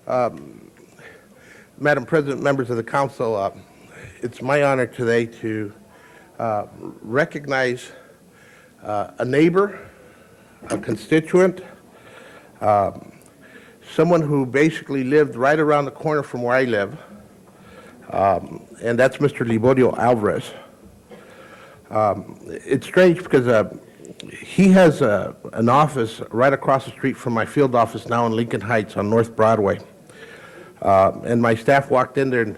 Madam President, members of the council, it's my honor today to recognize a neighbor, a constituent, someone who basically lived right around the corner from where I live, and that's Mr. Liborio Alvarez. It's strange because he has an office right across the street from my field office now in Lincoln Heights on North Broadway. And my staff walked in there and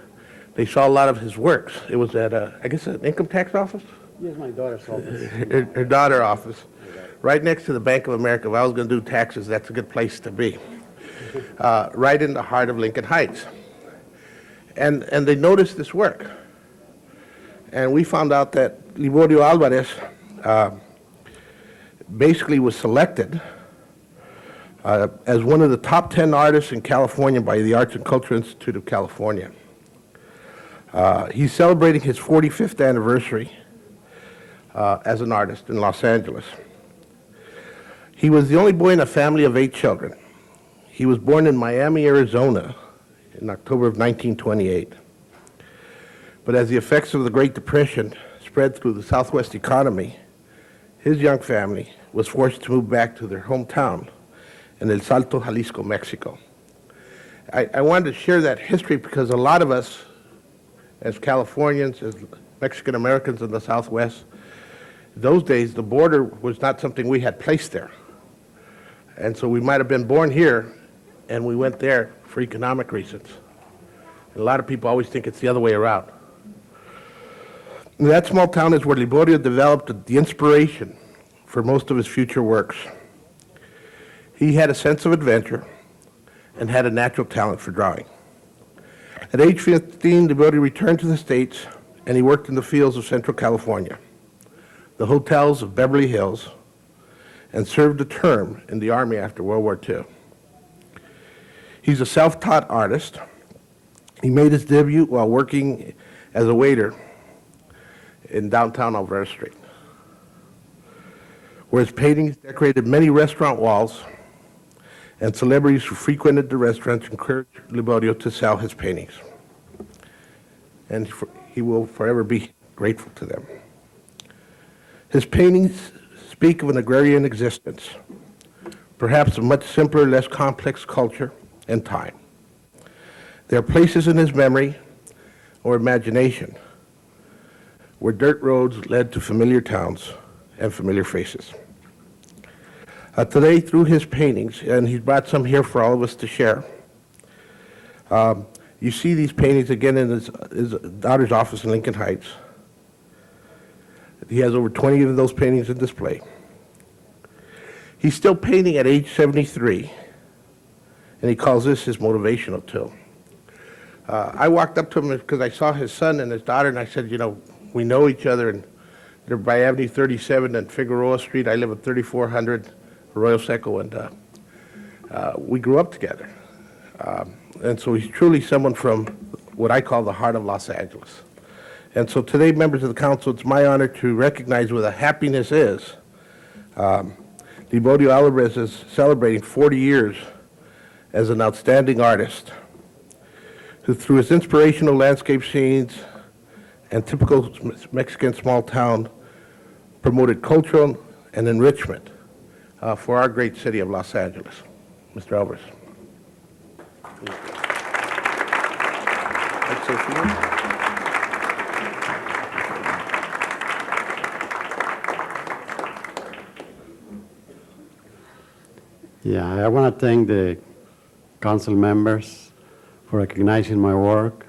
they saw a lot of his works. It was at, I guess, an income tax office? Yes, my daughter's office. Her daughter's office. Right next to the Bank of America. If I was going to do taxes, that's a good place to be. Right in the heart of Lincoln Heights. And they noticed this work. And we found out that Liborio Alvarez basically was selected as one of the top 10 artists in California by the Arts and Culture Institute of California. He's celebrating his 45th anniversary as an artist in Los Angeles. He was the only boy in a family of 8 children. He was born in Miami, Arizona in October of 1928. But as the effects of the Great Depression spread through the Southwest economy, his young family was forced to move back to their hometown in El Salto, Jalisco, Mexico. I wanted to share that history because a lot of us, as Californians, as Mexican Americans in the Southwest, those days the border was not something we had placed there. And so we might have been born here and we went there for economic reasons. And a lot of people always think it's the other way around. And that small town is where Liborio developed the inspiration for most of his future works. He had a sense of adventure and had a natural talent for drawing. At age 15, Liborio returned to the States and he worked in the fields of Central California, the hotels of Beverly Hills, and served a term in the Army after World War II. He's a self-taught artist. He made his debut while working as a waiter in downtown Alvarez Street, where his paintings decorated many restaurant walls, and celebrities who frequented the restaurants encouraged Liborio to sell his paintings. And he will forever be grateful to them. His paintings speak of an agrarian existence, perhaps a much simpler, less complex culture and time. There are places in his memory or imagination where dirt roads led to familiar towns and familiar faces. Today, through his paintings, and he's brought some here for all of us to share, you see these paintings again in his daughter's office in Lincoln Heights. He has over 20 of those paintings in display. He's still painting at age 73, and he calls this his motivational tool. I walked up to him because I saw his son and his daughter, and I said, you know, we know each other, and they're by Avenue 37 and Figueroa Street. I live at 3400 Arroyo Seco, and we grew up together. And so he's truly someone from what I call the heart of Los Angeles. And so today, members of the council, it's my honor to recognize what a happiness is. Liborio Alvarez is celebrating 40 years as an outstanding artist who, through his inspirational landscape scenes and typical Mexican small town, promoted cultural and enrichment for our great city of Los Angeles. Mr. Alvarez. Yeah, I want to thank the council members for recognizing my work.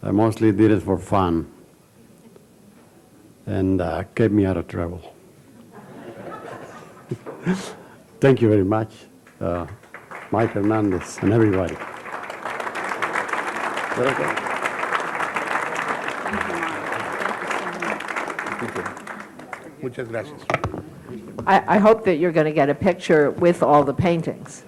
I mostly did it for fun and kept me out of trouble. Thank you very much, Mike Hernandez and everybody. Muchas gracias. I hope that you're going to get a picture with all the paintings.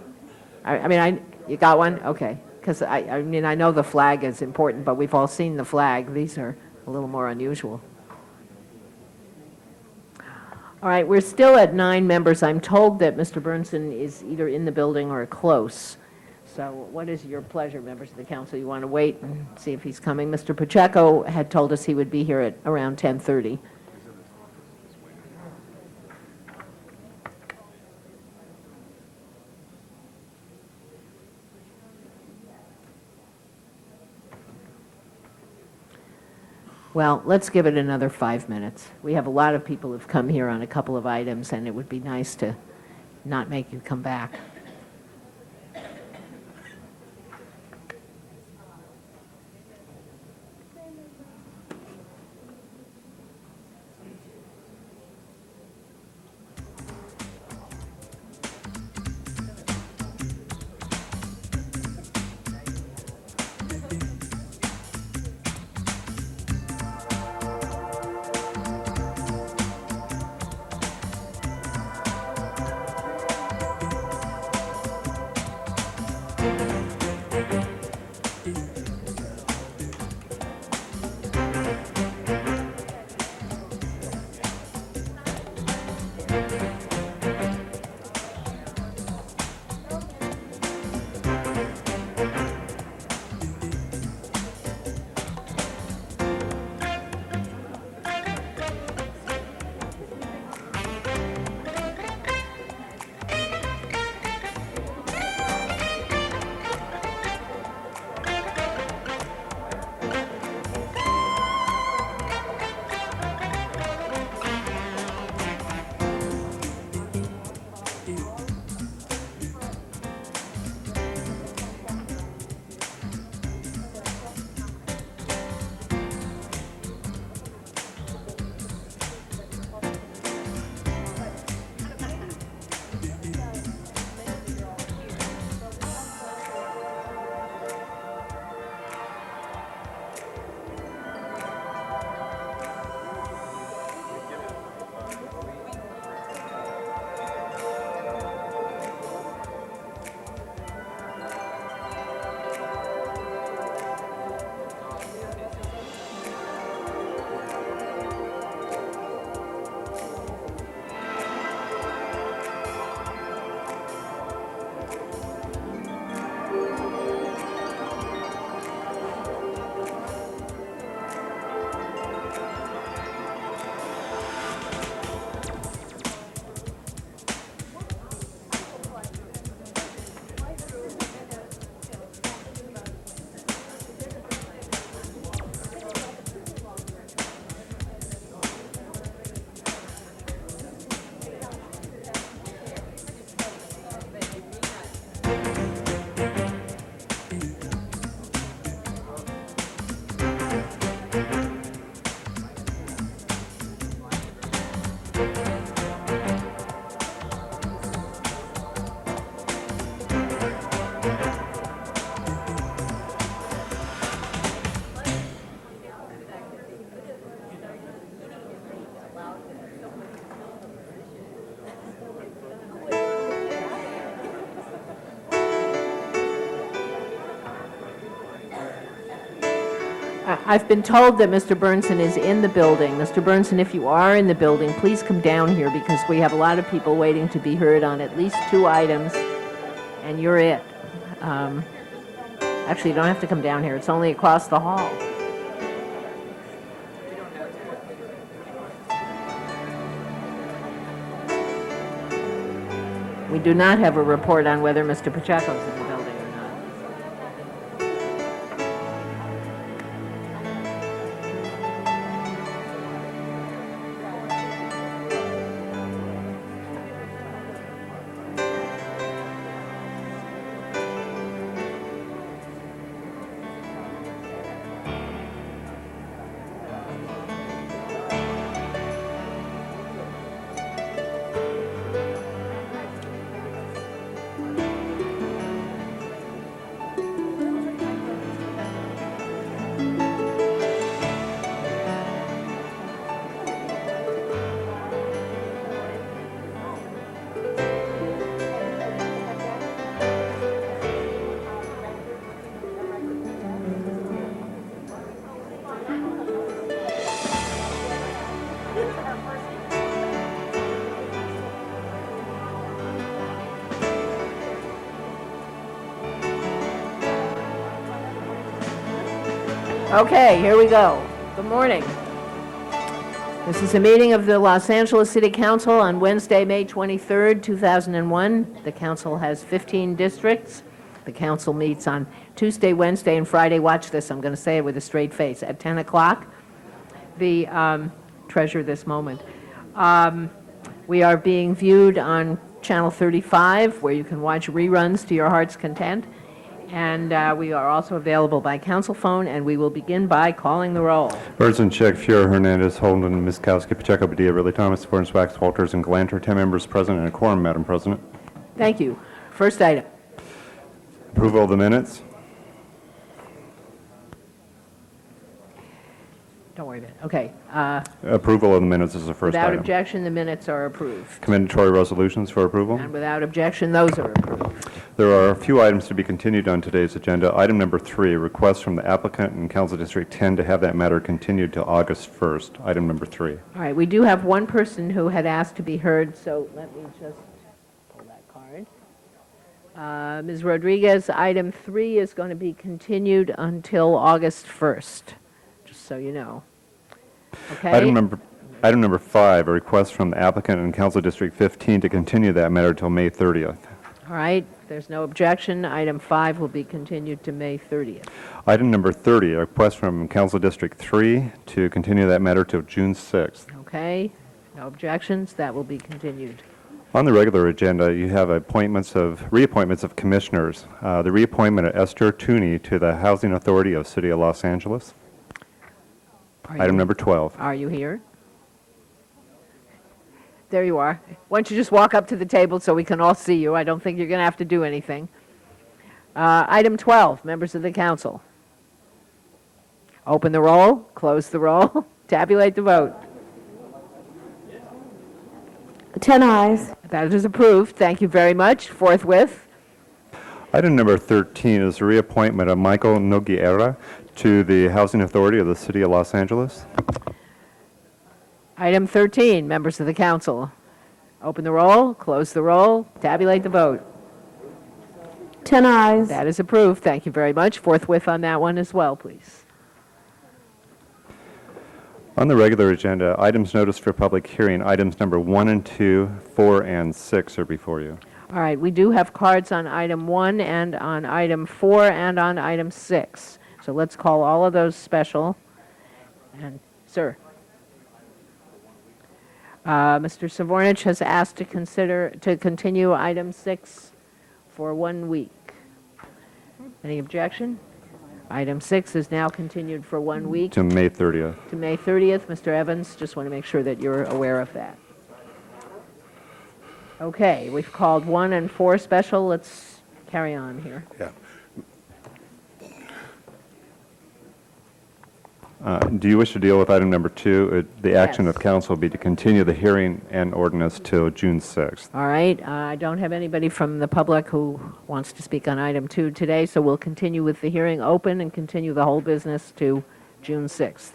You got one? Okay. Because I know the flag is important, but we've all seen the flag. These are a little more unusual. All right, we're still at 9 members. I'm told that Mr. Bernson is either in the building or close. So what is your pleasure, members of the council? You want to wait and see if he's coming? Mr. Pacheco had told us he would be here at around 10:30. Well, let's give it another 5 minutes. We have a lot of people who've come here on a couple of items, and it would be nice to not make you come back. I've been told that Mr. Burnson is in the building. Mr. Burnson, if you are in the building, please come down here because we have a lot of people waiting to be heard on at least 2 items, and you're it. Actually, you don't have to come down here. It's only across the hall. We do not have a report on whether Mr. Pacheco's in the building or not. Okay, here we go. Good morning. This is a meeting of the Los Angeles City Council on Wednesday, May 23rd, 2001. The council has 15 districts. The council meets on Tuesday, Wednesday, and Friday. Watch this, I'm going to say it with a straight face. At 10 o'clock, treasure this moment. We are being viewed on Channel 35, where you can watch reruns to your heart's content. And we are also available by council phone, and we will begin by calling the roll. Berzincheck, Fiora, Hernandez, Holden, Miskowski, Pacheco, Padilla, Ridley Thomas, Florence Wax, Walters, and Galanter. 10 members present and a quorum, Madam President. Thank you. First item. Approval of the minutes. Don't worry about it. Okay. Approval of the minutes is the first Without item. objection, the minutes are approved. Commendatory resolutions for approval. And without objection, those are approved. There are a few items to be continued on today's agenda. Item number 3, request from the applicant in Council District 10 to have that matter continued to August 1st. Item number 3. All right, we do have one person who had asked to be heard, so let me just pull that card. Ms. Rodriguez, item 3 is going to be continued until August 1st, just so you know. Okay? Item number 5, a request from the applicant in Council District 15 to continue that matter till May 30th. All right, there's no objection. Item 5 will be continued to May 30th. Item number 30, a request from Council District 3 to continue that matter till June 6th. Okay? No objections. That will be continued. On the regular agenda, you have reappointments of commissioners. The reappointment of Esther Tooney to the Housing Authority of City of Los Angeles. Item number 12. Are you here? There you are. Why don't you just walk up to the table so we can all see you? I don't think you're going to have to do anything. Item 12, members of the council. Open the roll, close the roll, tabulate the vote. 10 ayes. That is approved. Thank you very much. Forthwith. Item number 13 is the reappointment of Michael Nogueira to the Housing Authority of the City of Los Angeles. Item 13, members of the council. Open the roll, close the roll, tabulate the vote. 10 ayes. That is approved. Thank you very much. Forthwith on that one as well, please. On the regular agenda, items noticed for public hearing, items number 1 and 2, 4, and 6 are before you. All right, we do have cards on item 1 and on item 4 and on item 6. So let's call all of those special. And, sir. Mr. Savornich has asked to continue item 6 for 1 week. Any objection? Item 6 is now continued for 1 week To May 30th. to May 30th. Mr. Evans, just want to make sure that you're aware of that. Okay, we've called 1 and 4 special. Let's carry on here. Yeah. Do you wish to deal with item number 2? The action Yes. of council will be to continue the hearing and ordinance till June 6th. All right, I don't have anybody from the public who wants to speak on item 2 today, so we'll continue with the hearing open and continue the whole business to June 6th.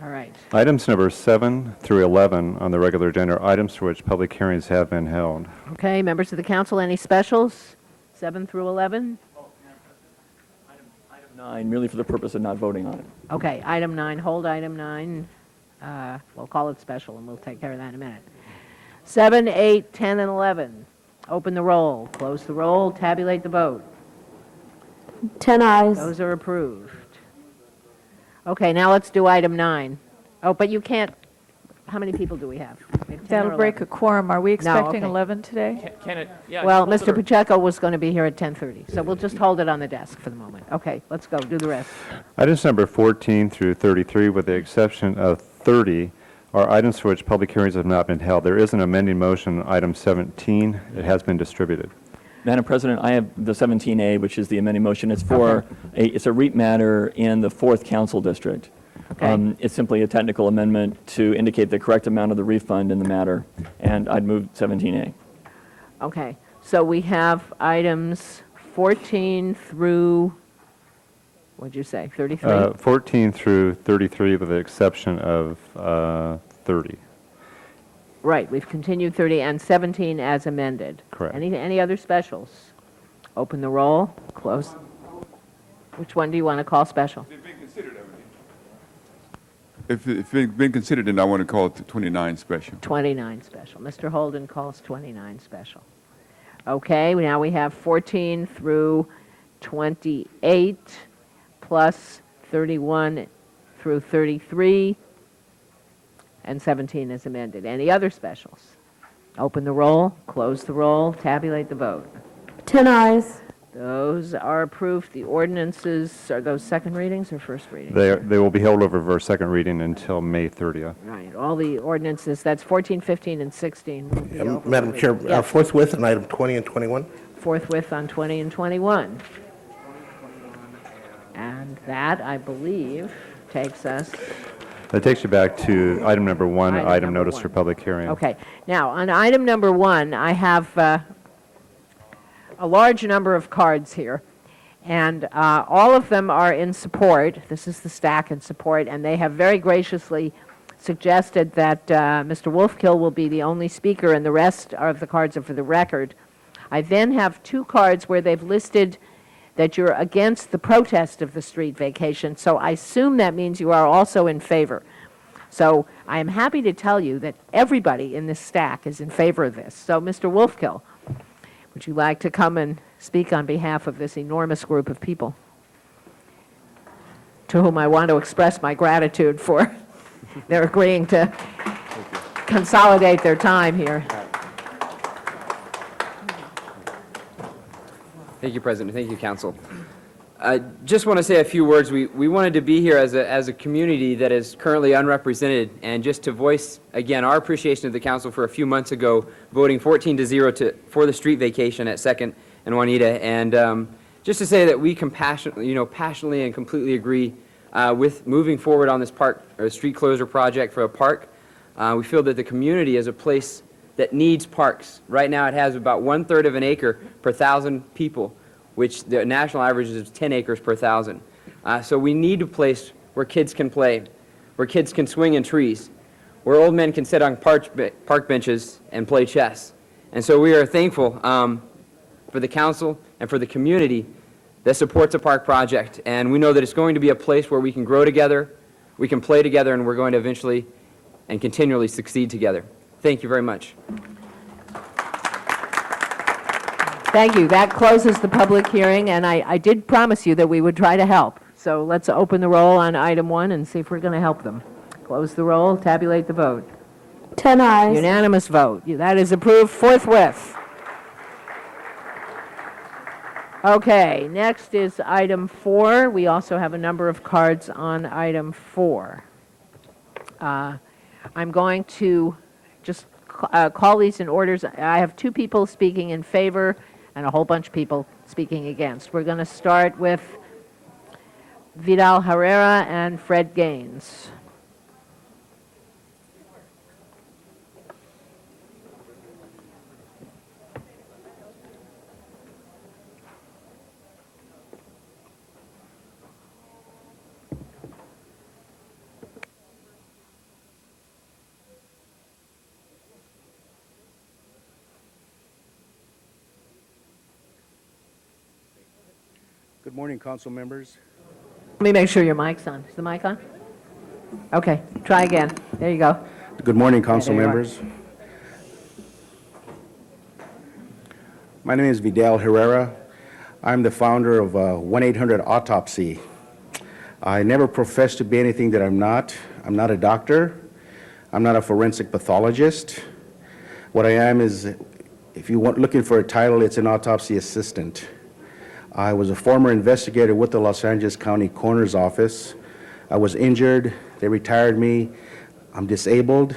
All right. Items number 7 through 11 on the regular agenda are items for which public hearings have been held. Okay, members of the council, any specials? 7 through 11? 9, merely for the purpose of not voting on it. Okay, item 9, hold item 9. We'll call it special, and we'll take care of that in a minute. 7, 8, 10, and 11. Open the roll, close the roll, tabulate the vote. 10 ayes. Those are approved. Okay, now let's do item 9. Oh, but you can't, how many people do we have? We have 10 or That'll break a 11? quorum. Are we expecting okay. 11 today? Can it, yeah. Well, hold it Mr. or- Pacheco was going to be here at 10:30, so we'll just hold it on the desk for the moment. Okay, let's go, do the rest. Items number 14 through 33, with the exception of 30, are items for which public hearings have not been held. There is an amending motion on item 17. It has been distributed. Madam President, I have the 17A, which is the amending motion. It's for, it's a REIT matter in the 4th Council District. Okay. It's simply a technical amendment to indicate the correct amount of the refund in the matter, and I'd move 17A. Okay, so we have items 14 through, what'd you say, 33? 14 through 33, with the exception of 30. Right, we've continued 30 and 17 as amended. Correct. Any other specials? Open the roll, close. Which one do you want to call special? If it's been considered, then I want to call it 29 special. 29 special. Mr. Holden calls 29 special. Okay, now we have 14 through 28, plus 31 through 33, and 17 is amended. Any other specials? Open the roll, close the roll, tabulate the vote. 10 eyes. Those are approved. The ordinances, are those second readings or first readings? They will be held over for second reading until May 30th. Right, all the ordinances, that's 14, 15, and 16 will be over. Madam Chair, Yes. forthwith on item 20 and 21. Forthwith on 20 and 21. And that, I believe, takes us, That takes you back to item number 1, Item item number notice one. for public hearing. okay. Now, on item number 1, I have a large number of cards here, and all of them are in support. This is the stack in support, and they have very graciously suggested that Mr. Wolfkill will be the only speaker, and the rest of the cards are for the record. I then have 2 cards where they've listed that you're against the protest of the street vacation, so I assume that means you are also in favor. So I am happy to tell you that everybody in this stack is in favor of this. So, Mr. Wolfkill, would you like to come and speak on behalf of this enormous group of people to whom I want to express my gratitude for their agreeing to consolidate their time here? Thank you, President. Thank you, Council. I just want to say a few words. We wanted to be here as a community that is currently unrepresented, and just to voice, again, our appreciation of the Council for a few months ago, voting 14-0 for the street vacation at 2nd and Juanita, and just to say that we passionately and completely agree with moving forward on this park, or street closure project for a park. We feel that the community is a place that needs parks. Right now, it has about 1/3 of an acre per 1,000 people, which the national average is 10 acres per 1,000. So we need a place where kids can play, where kids can swing in trees, where old men can sit on park benches and play chess. And so we are thankful for the council and for the community that supports the park project. And we know that it's going to be a place where we can grow together, we can play together, and we're going to eventually and continually succeed together. Thank you very much. Thank you. That closes the public hearing, and I did promise you that we would try to help. So let's open the roll on item 1 and see if we're going to help them. Close the roll, tabulate the vote. 10 eyes. Unanimous vote. That is approved forthwith. Okay, next is item 4. We also have a number of cards on item 4. I'm going to just call these in orders. I have 2 people speaking in favor and a whole bunch of people speaking against. We're going to start with Vidal Herrera and Fred Gaines. Good morning, council members. Let me make sure your mic's on. Is the mic on? Okay, try again. There you go. Good morning, council there you are. members. My name is Vidal Herrera. I'm the founder of 1-800-Autopsy. I never professed to be anything that I'm not. I'm not a doctor. I'm not a forensic pathologist. What I am is, if you want looking for a title, it's an autopsy assistant. I was a former investigator with the Los Angeles County Coroner's Office. I was injured. They retired me. I'm disabled.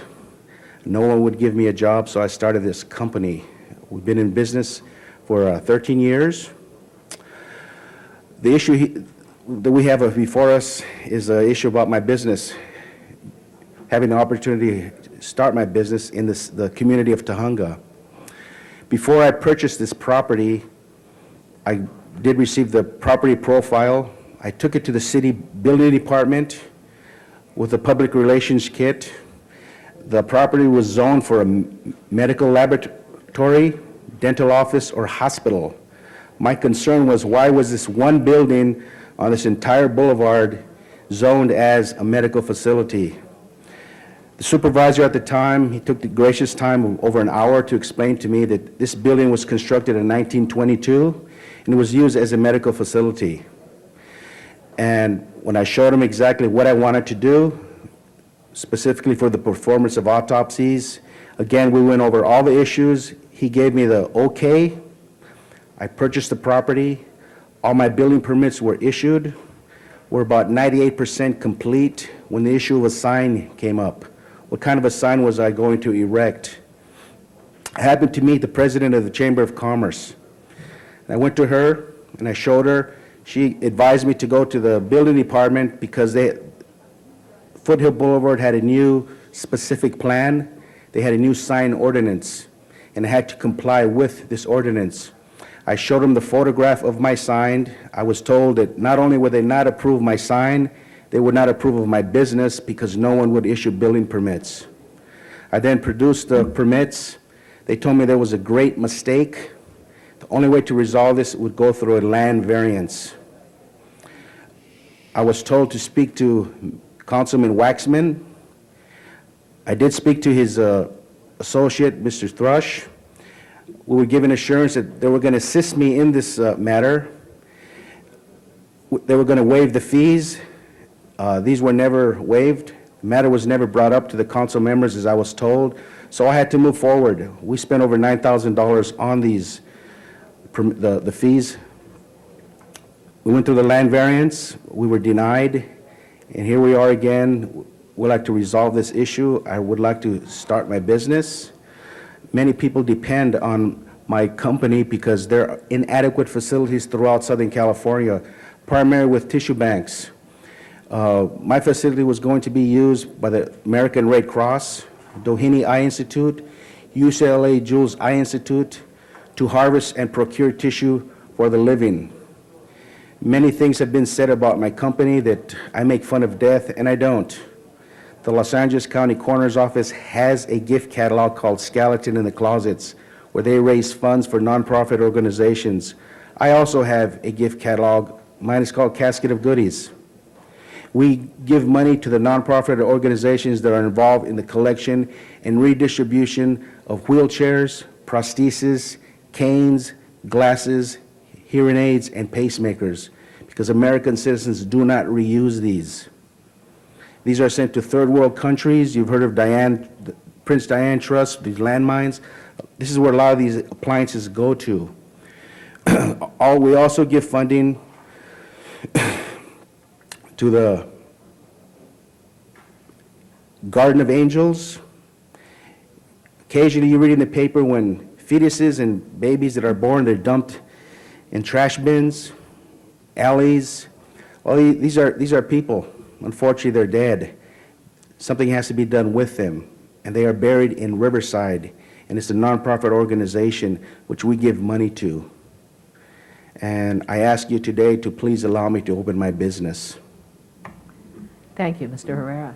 No one would give me a job, so I started this company. We've been in business for 13 years. The issue that we have before us is an issue about my business, having the opportunity to start my business in the community of Tujunga. Before I purchased this property, I did receive the property profile. I took it to the city building department with a public relations kit. The property was zoned for a medical laboratory, dental office, or hospital. My concern was, why was this one building on this entire boulevard zoned as a medical facility. The supervisor at the time, he took the gracious time of over an hour to explain to me that this building was constructed in 1922 and it was used as a medical facility. And when I showed him exactly what I wanted to do, specifically for the performance of autopsies, again, we went over all the issues. He gave me the okay. I purchased the property. All my building permits were issued. We're about 98% complete when the issue of a sign came up. What kind of a sign was I going to erect? I happened to meet the president of the Chamber of Commerce. And I went to her and I showed her. She advised me to go to the building department because Foothill Boulevard had a new specific plan. They had a new sign ordinance, and I had to comply with this ordinance. I showed them the photograph of my sign. I was told that not only would they not approve my sign, they would not approve of my business because no one would issue building permits. I then produced the permits. They told me there was a great mistake. The only way to resolve this would go through a land variance. I was told to speak to Councilman Waxman. I did speak to his associate, Mr. Thrush. We were given assurance that they were going to assist me in this matter. They were going to waive the fees. These were never waived. The matter was never brought up to the council members, as I was told, so I had to move forward. We spent over $9,000 on these, the fees. We went through the land variance. We were denied, and here we are again. We'd like to resolve this issue. I would like to start my business. Many people depend on my company because there are inadequate facilities throughout Southern California, primarily with tissue banks. My facility was going to be used by the American Red Cross, Doheny Eye Institute, UCLA Jules Eye Institute to harvest and procure tissue for the living. Many things have been said about my company that I make fun of death, and I don't. The Los Angeles County Coroner's Office has a gift catalog called Skeleton in the Closets, where they raise funds for nonprofit organizations. I also have a gift catalog. Mine is called Casket of Goodies. We give money to the nonprofit organizations that are involved in the collection and redistribution of wheelchairs, prostheses, canes, glasses, hearing aids, and pacemakers, because American citizens do not reuse these. These are sent to third world countries. You've heard of Prince Diane Trust, these landmines. This is where a lot of these appliances go to. We also give funding to the Garden of Angels. Occasionally you read in the paper when fetuses and babies that are born, they're dumped in trash bins, alleys. Well, these are people. Unfortunately, they're dead. Something has to be done with them, and they are buried in Riverside, and it's a nonprofit organization which we give money to. And I ask you today to please allow me to open my business. Thank you, Mr. Herrera.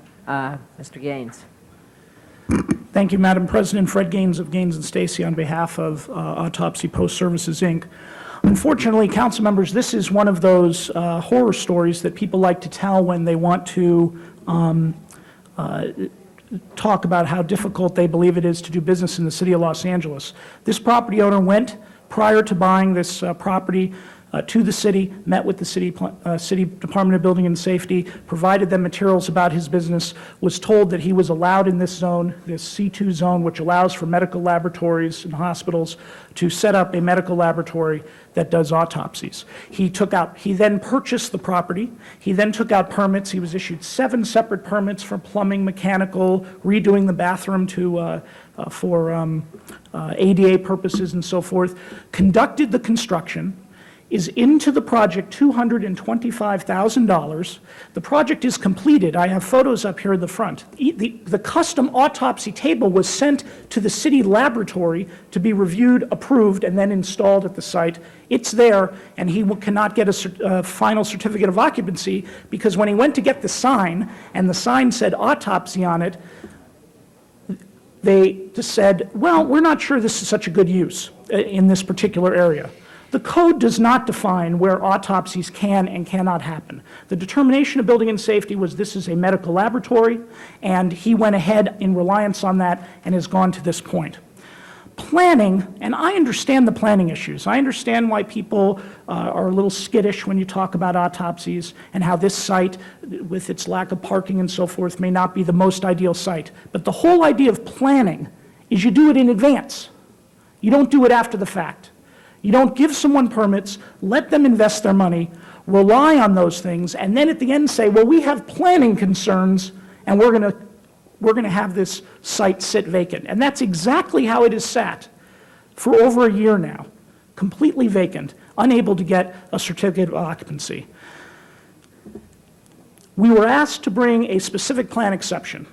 Mr. Gaines. Thank you, Madam President. Fred Gaines of Gaines and Stacy on behalf of Autopsy Post Services, Inc. Unfortunately, council members, this is one of those horror stories that people like to tell when they want to talk about how difficult they believe it is to do business in the city of Los Angeles. This property owner went, prior to buying this property, to the city, met with the city Department of Building and Safety, provided them materials about his business, was told that he was allowed in this zone, this C2 zone, which allows for medical laboratories and hospitals to set up a medical laboratory that does autopsies. He then purchased the property. He then took out permits. He was issued 7 separate permits for plumbing, mechanical, redoing the bathroom for ADA purposes and so forth, conducted the construction, is into the project $225,000. The project is completed. I have photos up here in the front. The custom autopsy table was sent to the city laboratory to be reviewed, approved, and then installed at the site. It's there, and he cannot get a final certificate of occupancy because when he went to get the sign, and the sign said autopsy on it, they just said, well, we're not sure this is such a good use in this particular area. The code does not define where autopsies can and cannot happen. The determination of building and safety was this is a medical laboratory, and he went ahead in reliance on that and has gone to this point. Planning, and I understand the planning issues. I understand why people are a little skittish when you talk about autopsies and how this site, with its lack of parking and so forth, may not be the most ideal site. But the whole idea of planning is you do it in advance. You don't do it after the fact. You don't give someone permits, let them invest their money, rely on those things, and then at the end say, well, we have planning concerns, and we're going to have this site sit vacant. And that's exactly how it has sat for over a year now, completely vacant, unable to get a certificate of occupancy. We were asked to bring a specific plan exception.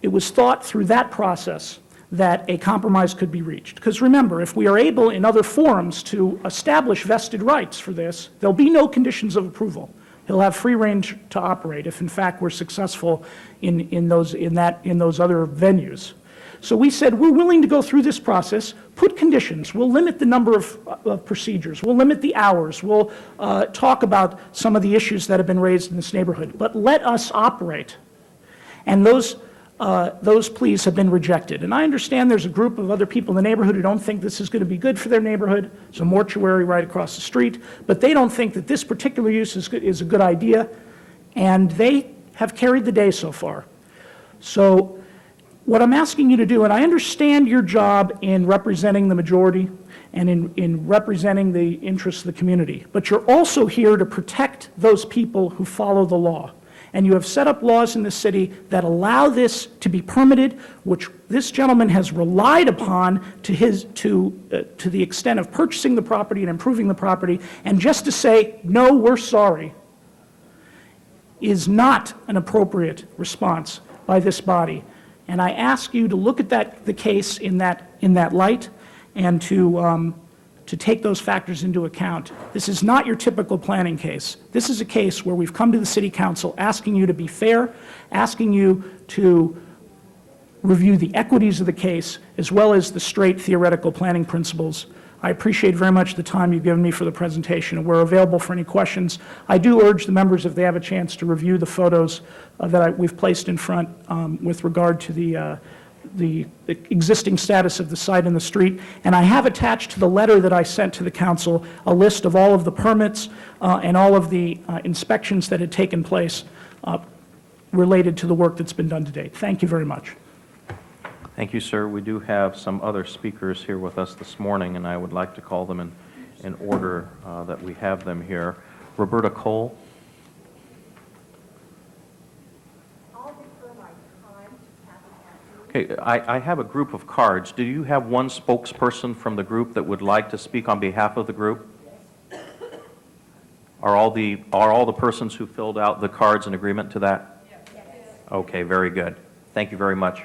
It was thought through that process that a compromise could be reached. Because remember, if we are able in other forums to establish vested rights for this, there'll be no conditions of approval. He'll have free range to operate if, in fact, we're successful in those other venues. So we said, we're willing to go through this process, put conditions. We'll limit the number of procedures. We'll limit the hours. We'll talk about some of the issues that have been raised in this neighborhood. But let us operate. And those pleas have been rejected. And I understand there's a group of other people in the neighborhood who don't think this is going to be good for their neighborhood. There's a mortuary right across the street, but they don't think that this particular use is a good idea, and they have carried the day so far. So what I'm asking you to do, and I understand your job in representing the majority and in representing the interests of the community, but you're also here to protect those people who follow the law. And you have set up laws in the city that allow this to be permitted, which this gentleman has relied upon to the extent of purchasing the property and improving the property, and just to say, no, we're sorry, is not an appropriate response by this body. And I ask you to look at the case in that light and to take those factors into account. This is not your typical planning case. This is a case where we've come to the City Council asking you to be fair, asking you to review the equities of the case, as well as the straight theoretical planning principles. I appreciate very much the time you've given me for the presentation, and we're available for any questions. I do urge the members, if they have a chance, to review the photos that we've placed in front with regard to the existing status of the site and the street. And I have attached to the letter that I sent to the council a list of all of the permits and all of the inspections that had taken place related to the work that's been done to date. Thank you very much. Thank you, sir. We do have some other speakers here with us this morning, and I would like to call them in order that we have them here. Roberta Cole. Okay, I have a group of cards. Do you have one spokesperson from the group that would like to speak on behalf of the group? Are all the persons who filled out the cards in agreement to that? Yes. Okay, very good. Thank you very much.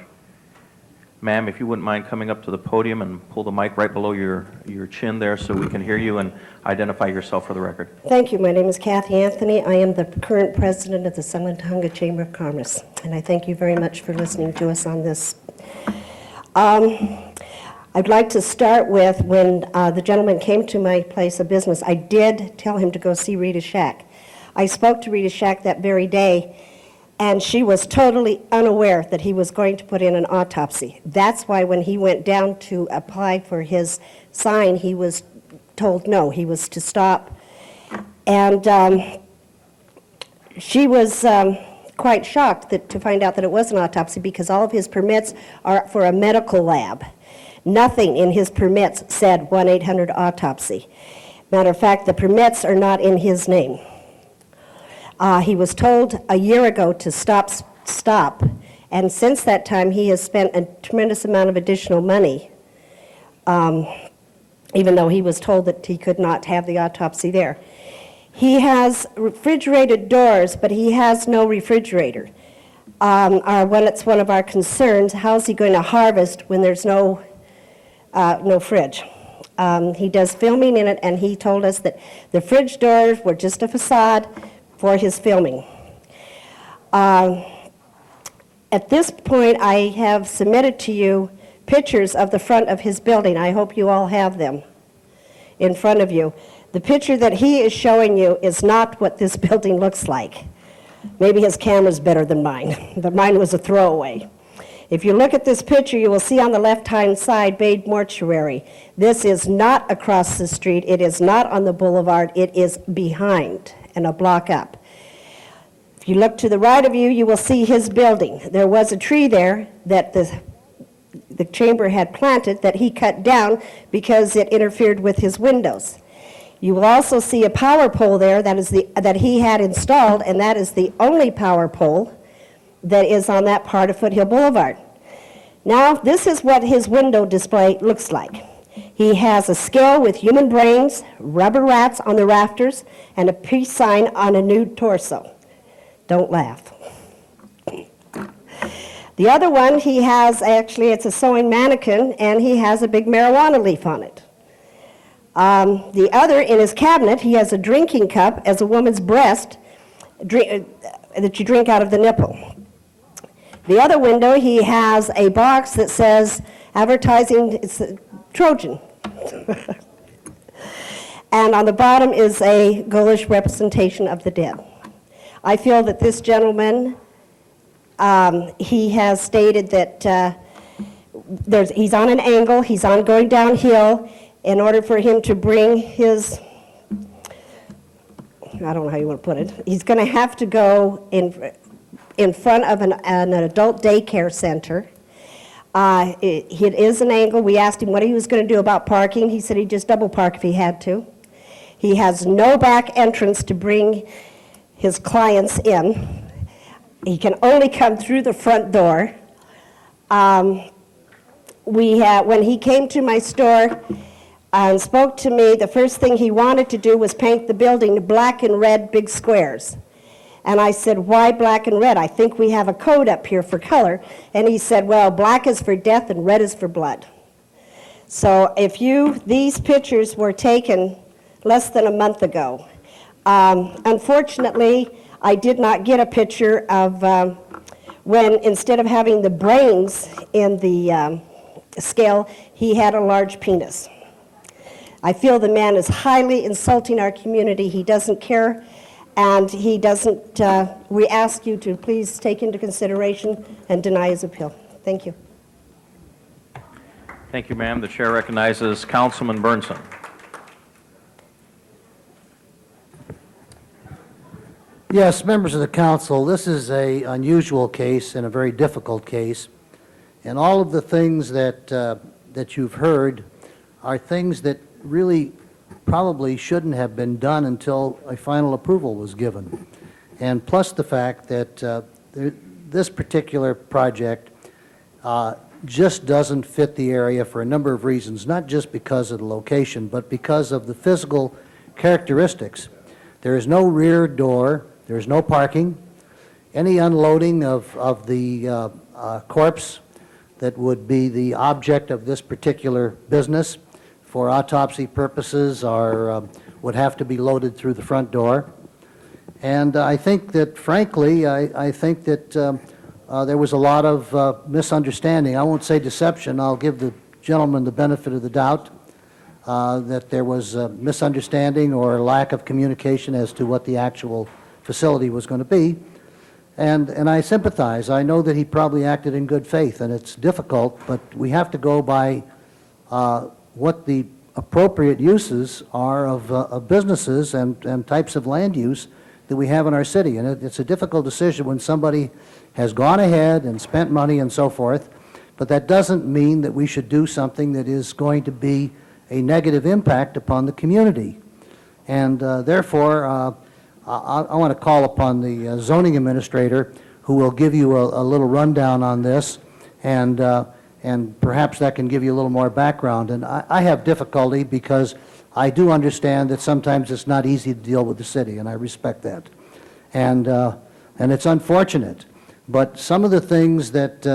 Ma'am, if you wouldn't mind coming up to the podium and pull the mic right below your chin there so we can hear you and identify yourself for the record. Thank you. My name is Kathy Anthony. I am the current president of the Sumitomo Chamber of Commerce, and I thank you very much for listening to us on this. I'd like to start with when the gentleman came to my place of business, I did tell him to go see Rita Shack. I spoke to Rita Shack that very day, and she was totally unaware that he was going to put in an autopsy. That's why when he went down to apply for his sign, he was told no, he was to stop. And she was quite shocked to find out that it was an autopsy, because all of his permits are for a medical lab. Nothing in his permits said 1-800-autopsy. Matter of fact, the permits are not in his name. He was told a year ago to stop, and since that time he has spent a tremendous amount of additional money, even though he was told that he could not have the autopsy there. He has refrigerated doors, but he has no refrigerator. It's one of our concerns. How's he going to harvest when there's no fridge? He does filming in it, and he told us that the fridge doors were just a facade for his filming. At this point, I have submitted to you pictures of the front of his building. I hope you all have them. in front of you. The picture that he is showing you is not what this building looks like. Maybe his camera's better than mine, but mine was a throwaway. If you look at this picture, you will see on the left-hand side, Bade Mortuary. This is not across the street. It is not on the boulevard. It is behind and a block up. If you look to the right of you, you will see his building. There was a tree there that the chamber had planted that he cut down because it interfered with his windows. You will also see a power pole there that he had installed, and that is the only power pole that is on that part of Foothill Boulevard. Now, this is what his window display looks like. He has a scale with human brains, rubber rats on the rafters, and a peace sign on a nude torso. Don't laugh. The other one, he has, actually, it's a sewing mannequin, and he has a big marijuana leaf on it. The other, in his cabinet, he has a drinking cup as a woman's breast that you drink out of the nipple. The other window, he has a box that says advertising, it's a Trojan. And on the bottom is a ghoulish representation of the dead. I feel that this gentleman, he has stated that he's on an angle, he's on going downhill. In order for him to bring his, I don't know how you want to put it, he's going to have to go in front of an adult daycare center. It is an angle. We asked him what he was going to do about parking. He said he'd just double park if he had to. He has no back entrance to bring his clients in. He can only come through the front door. When he came to my store and spoke to me, the first thing he wanted to do was paint the building black and red big squares. And I said, why black and red? I think we have a code up here for color. And he said, well, black is for death and red is for blood. So these pictures were taken less than a month ago. Unfortunately, I did not get a picture of when, instead of having the brains in the scale, he had a large penis. I feel the man is highly insulting our community. He doesn't care, and he doesn't, we ask you to please take into consideration and deny his appeal. Thank you. Thank you, ma'am. The chair recognizes Councilman Burnson. Yes, members of the council, this is an unusual case and a very difficult case. And all of the things that you've heard are things that really probably shouldn't have been done until a final approval was given. And plus the fact that this particular project just doesn't fit the area for a number of reasons, not just because of the location, but because of the physical characteristics. There is no rear door, there is no parking. Any unloading of the corpse that would be the object of this particular business for autopsy purposes would have to be loaded through the front door. And I think that, frankly, I think that there was a lot of misunderstanding. I won't say deception. I'll give the gentleman the benefit of the doubt that there was a misunderstanding or lack of communication as to what the actual facility was going to be. And I sympathize. I know that he probably acted in good faith, and it's difficult, but we have to go by what the appropriate uses are of businesses and types of land use that we have in our city. And it's a difficult decision when somebody has gone ahead and spent money and so forth, but that doesn't mean that we should do something that is going to be a negative impact upon the community. And therefore, I want to call upon the zoning administrator, who will give you a little rundown on this, and perhaps that can give you a little more background. And I have difficulty because I do understand that sometimes it's not easy to deal with the city, and I respect that. And it's unfortunate. But some of the things that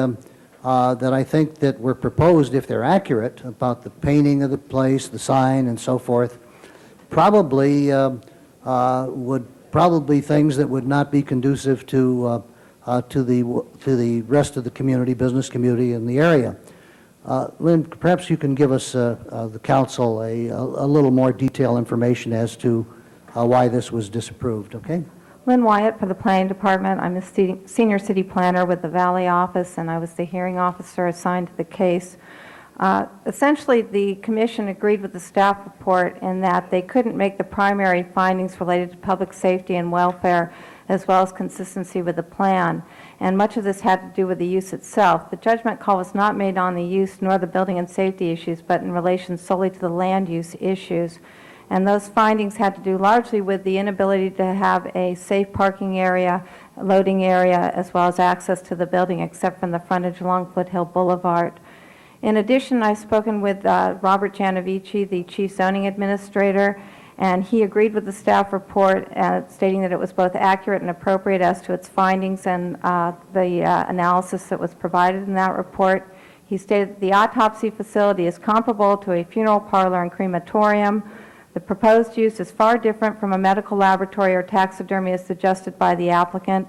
I think that were proposed, if they're accurate, about the painting of the place, the sign, and so forth, probably things that would not be conducive to the rest of the community, business community in the area. Lynn, perhaps you can give us, the council, a little more detailed information as to why this was disapproved, okay? Lynn Wyatt for the Planning Department. I'm a senior city planner with the Valley office, and I was the hearing officer assigned to the case. Essentially, the commission agreed with the staff report in that they couldn't make the primary findings related to public safety and welfare, as well as consistency with the plan. And much of this had to do with the use itself. The judgment call was not made on the use nor the building and safety issues, but in relation solely to the land use issues. And those findings had to do largely with the inability to have a safe parking area, loading area, as well as access to the building, except from the frontage along Foothill Boulevard. In addition, I've spoken with Robert Janovici, the Chief Zoning Administrator, and he agreed with the staff report, stating that it was both accurate and appropriate as to its findings and the analysis that was provided in that report. He stated that the autopsy facility is comparable to a funeral parlor and crematorium. The proposed use is far different from a medical laboratory or taxidermy as suggested by the applicant.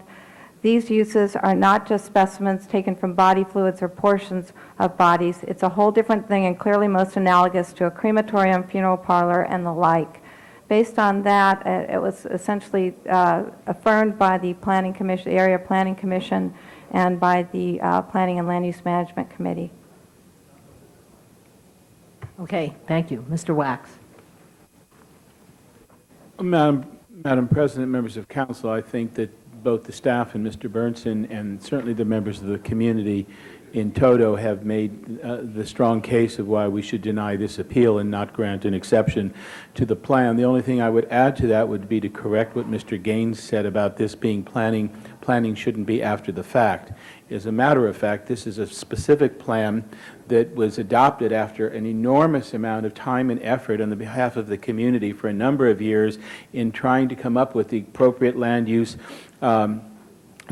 These uses are not just specimens taken from body fluids or portions of bodies. It's a whole different thing and clearly most analogous to a crematorium, funeral parlor, and the like. Based on that, it was essentially affirmed by the Planning Commission, the Area Planning Commission, and by the Planning and Land Use Management Committee. Okay, thank you. Mr. Wax. Madam President, members of council, I think that both the staff and Mr. Burnson and certainly the members of the community in toto have made the strong case of why we should deny this appeal and not grant an exception to the plan. The only thing I would add to that would be to correct what Mr. Gaines said about this being planning. Planning shouldn't be after the fact. As a matter of fact, this is a specific plan that was adopted after an enormous amount of time and effort on the behalf of the community for a number of years in trying to come up with the appropriate land use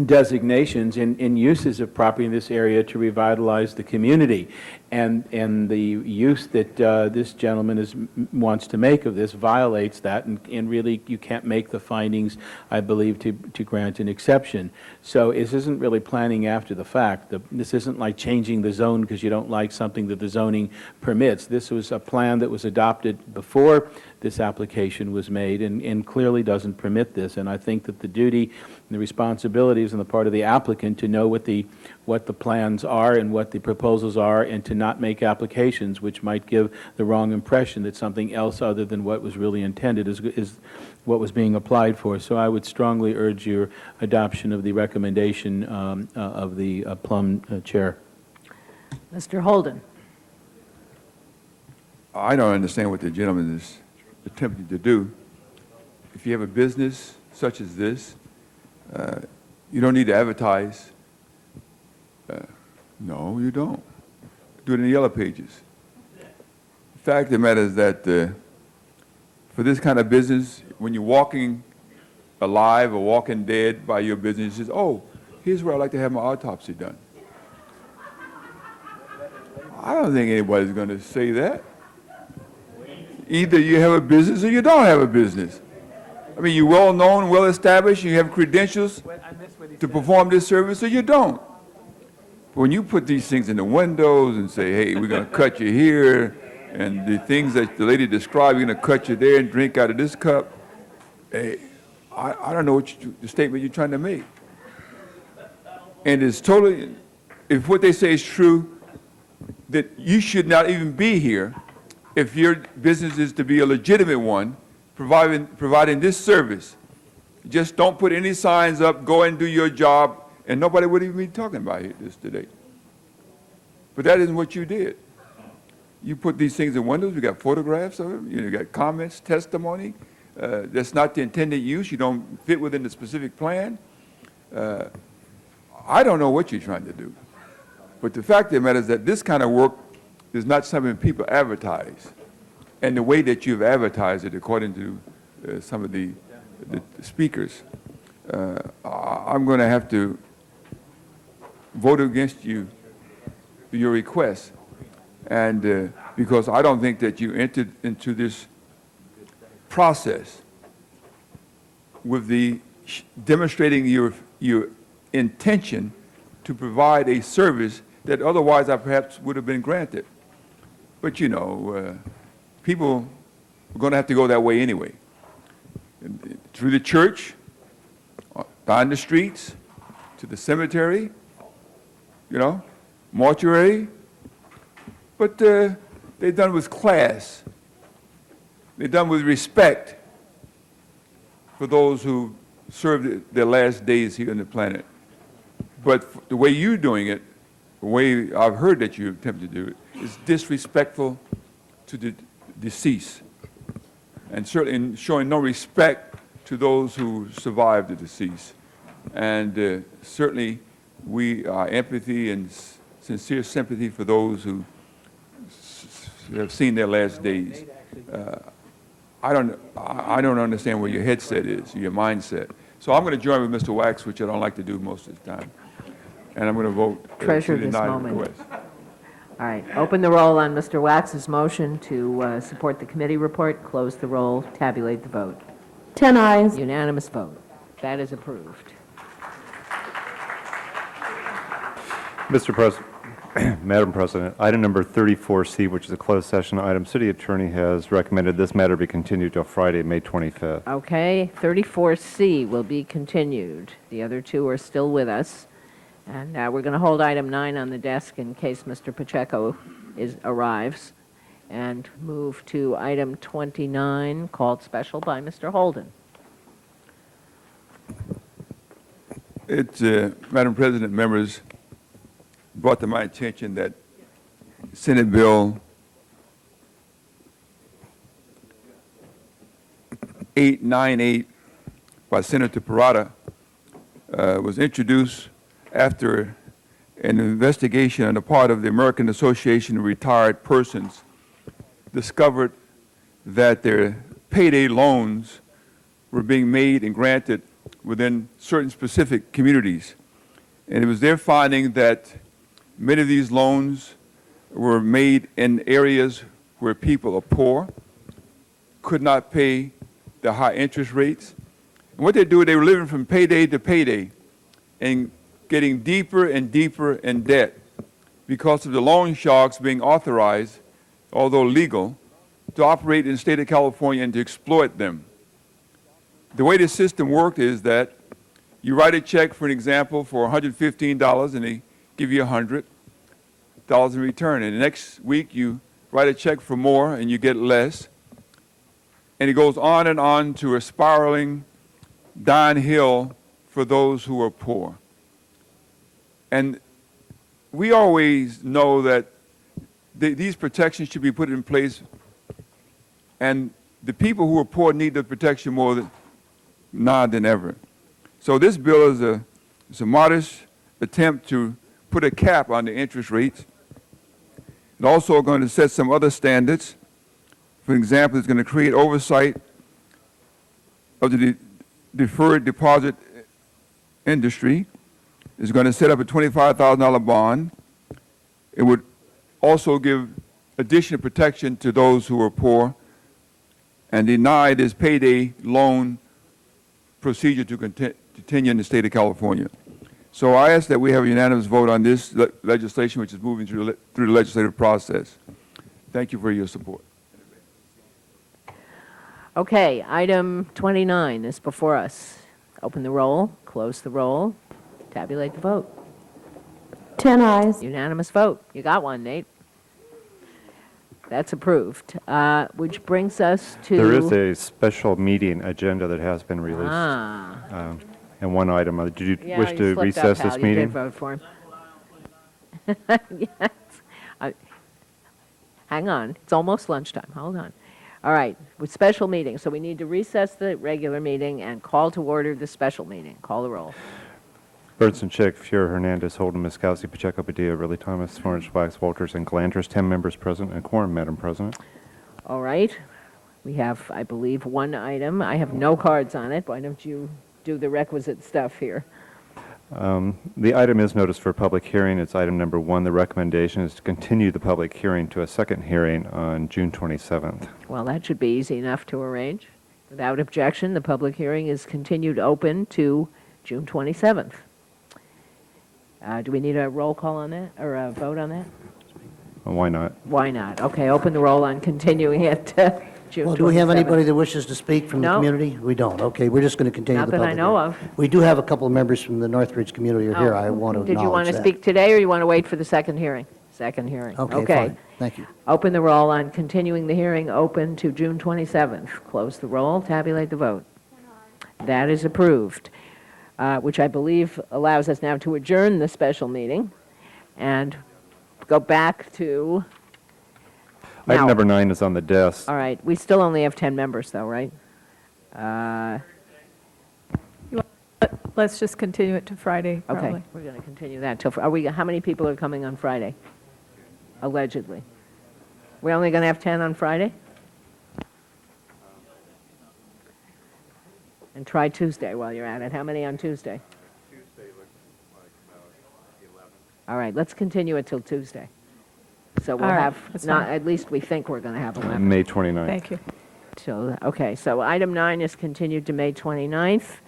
designations in uses of property in this area to revitalize the community. And the use that this gentleman wants to make of this violates that, and really you can't make the findings, I believe, to grant an exception. So this isn't really planning after the fact. This isn't like changing the zone because you don't like something that the zoning permits. This was a plan that was adopted before this application was made and clearly doesn't permit this. And I think that the duty and the responsibilities on the part of the applicant to know what the plans are and what the proposals are, and to not make applications which might give the wrong impression that something else other than what was really intended is what was being applied for. So I would strongly urge your adoption of the recommendation of the Plum Chair. Mr. Holden. I don't understand what the gentleman is attempting to do. If you have a business such as this, you don't need to advertise. No, you don't. Do it in the Yellow Pages. The fact of the matter is that for this kind of business, when you're walking alive or walking dead by your business, you say, oh, here's where I'd like to have my autopsy done. I don't think anybody's going to say that. Either you have a business or you don't have a business. I mean, you're well-known, well-established, you have credentials to perform this service, or you don't. When you put these things in the windows and say, hey, we're going to cut you here, and the things that the lady described, we're going to cut you there and drink out of this cup, hey, I don't know the statement you're trying to make. And it's totally, if what they say is true, that you should not even be here if your business is to be a legitimate one, providing this service. Just don't put any signs up, go and do your job, and nobody would even be talking about this today. But that isn't what you did. You put these things in windows, you got photographs of them, you got comments, testimony. That's not the intended use, you don't fit within the specific plan. I don't know what you're trying to do. But the fact of the matter is that this kind of work is not something people advertise. And the way that you've advertised it, according to some of the speakers, I'm going to have to vote against your request. And because I don't think that you entered into this process with the demonstrating your intention to provide a service that otherwise I perhaps would have been granted. But, you know, people are going to have to go that way anyway. Through the church, down the streets, to the cemetery, you know, mortuary. But they've done with class. They've done with respect for those who served their last days here on the planet. But the way you're doing it, the way I've heard that you attempt to do it, is disrespectful to the deceased, and certainly showing no respect to those who survived the deceased. And certainly, our empathy and sincere sympathy for those who have seen their last days. I don't understand where your headset is, your mindset. So I'm going to join with Mr. Wax, which I don't like to do most of the time. And I'm going to vote Treasure to this deny the moment. request. All right, open the roll on Mr. Wax's motion to support the committee report, close the roll, tabulate the vote. 10 eyes. Unanimous vote. That is approved. Mr. President, Madam President, item number 34C, which is a closed session item, City Attorney has recommended this matter be continued till Friday, May 25th. Okay, 34C will be continued. The other two are still with us. And we're going to hold item 9 on the desk in case Mr. Pacheco arrives, and move to item 29, called special by Mr. Holden. It's, Madam President, members, brought to my attention that Senate Bill 898 by Senator Parada was introduced after an investigation on the part of the American Association of Retired Persons discovered that their payday loans were being made and granted within certain specific communities. And it was their finding that many of these loans were made in areas where people are poor, could not pay the high interest rates. And what they do, they were living from payday to payday and getting deeper and deeper in debt because of the loan sharks being authorized, although legal, to operate in the state of California and to exploit them. The way the system worked is that you write a check, for an example, for $115, and they give you $100 in return. And the next week, you write a check for more, and you get less. And it goes on and on to a spiraling downhill for those who are poor. And we always know that these protections should be put in place, and the people who are poor need the protection more now than ever. So this bill is a modest attempt to put a cap on the interest rates. It's also going to set some other standards. For example, it's going to create oversight of the deferred deposit industry. It's going to set up a $25,000 bond. It would also give additional protection to those who are poor and deny this payday loan procedure to continue in the state of California. So I ask that we have a unanimous vote on this legislation, which is moving through the legislative process. Thank you for your support. Okay, item 29 is before us. Open the roll, close the roll, tabulate the vote. 10 eyes. Unanimous vote. You got one, Nate. That's approved. Which brings us to... There is a special meeting agenda that has been released. And one item, did you Yeah, wish you to slipped up, recess Hal. this You did meeting? vote for him. Yes. Hang on. It's almost lunchtime. Hold on. All right. With special meeting. So we need to recess the regular meeting and call to order the special meeting. Call the roll. Bertson, Chick, Fuhrer, Hernandez, Holden, Miskowski, Pacheco, Padilla, Ridley, Thomas, Torrance, Wax, Walters, and Galantris, 10 members present and quorum, Madam President. All right. We have, I believe, one item. I have no cards on it. Why don't you do the requisite stuff here? The item is noticed for public hearing. It's item number 1. The recommendation is to continue the public hearing to a second hearing on June 27th. Well, that should be easy enough to arrange. Without objection, the public hearing is continued open to June 27th. Do we need a roll call on that, or a vote on that? Why not? Why not? Okay, open the roll on continuing it to June 27th. Well, do we have anybody that wishes to speak from the No. community? We don't. Okay, we're just going to continue Not the that public I know hearing. of. We do have a couple of members from the Northridge community are here. Oh, I want to acknowledge that. Did you want to speak today, or you want to wait for the second hearing? Second hearing. Okay, fine. Thank you. Open the roll on continuing the hearing open to June 27th. Close the roll, tabulate the vote. That is approved, which I believe allows us now to adjourn the special meeting and go back to, Item Now- number 9 is on the desk. all right, we still only have 10 members though, right? Let's just continue it to Friday, Okay, probably. we're going to continue that till, how many people are coming on Friday? Allegedly. We're only going to have 10 on Friday? And try Tuesday while you're at it. How many on Tuesday? Tuesday looks like about 11. All right, let's continue it till Tuesday. So we'll All right, have, that's not, fine. at least we think we're going to have 11. May 29th. Thank you. Okay, so item 9 is continued to May 29th,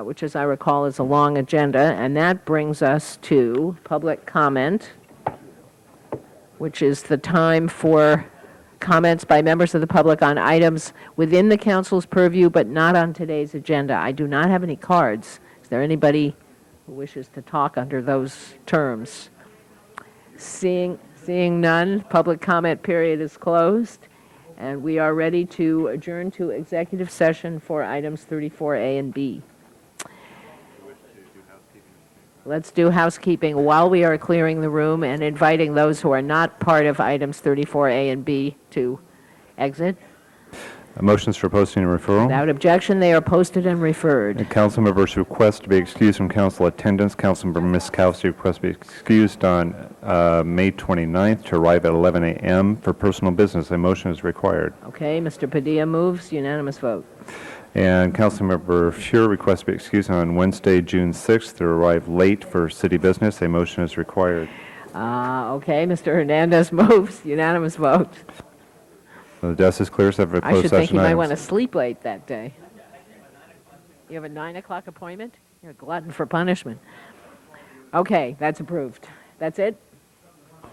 which, as I recall, is a long agenda, and that brings us to public comment, which is the time for comments by members of the public on items within the council's purview, but not on today's agenda. I do not have any cards. Is there anybody who wishes to talk under those terms? Seeing none, public comment period is closed, and we are ready to adjourn to executive session for items 34A and B. Let's do housekeeping while we are clearing the room and inviting those who are not part of items 34A and B to exit. Motions for posting and referral. Without objection, they are posted and referred. Council members request to be excused from council attendance. Councilmember Miskowski requests to be excused on May 29th to arrive at 11 a.m. for personal business. A motion is required. Okay, Mr. Padilla moves, unanimous vote. And Councilmember Fuhr requests to be excused on Wednesday, June 6th to arrive late for city business. A motion is required. Okay, Mr. Hernandez moves, unanimous vote. The desk is clear, so for I closed should think session you might items. want to sleep late that day. You have a 9 o'clock appointment? You're a glutton for punishment. Okay, that's approved. That's it?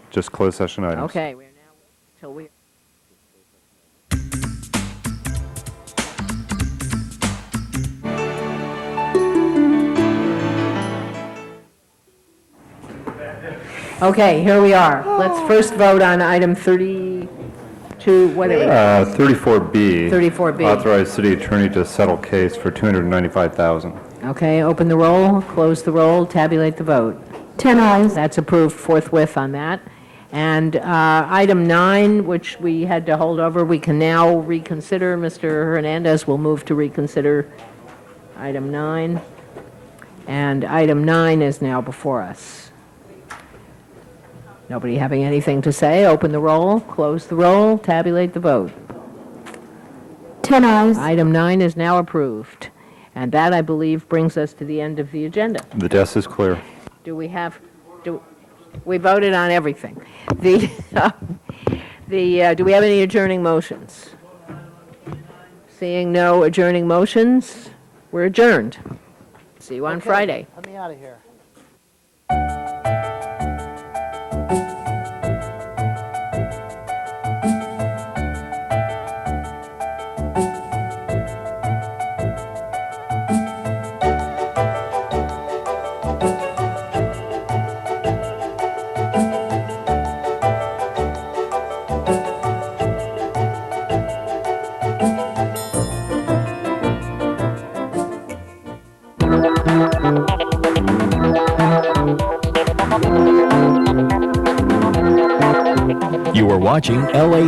Just closed session items. Okay, we're now till we. Okay, here we are. Let's first vote on item 32, whatever. 34B. 34B. Authorize city attorney to settle case for $295,000. Okay, open the roll, close the roll, tabulate the vote. 10 ayes. That's approved forthwith on that. And item 9, which we had to hold over, we can now reconsider. Mr. Hernandez will move to reconsider item 9. And item 9 is now before us. Nobody having anything to say? Open the roll, close the roll, tabulate the vote. 10 ayes. Item 9 is now approved. And that, I believe, brings us to the end of the agenda. The desk is clear. Do we have, we voted on everything. Do we have any adjourning motions? Seeing no adjourning motions, we're adjourned. See you on Friday. Let me out of here. You are watching LA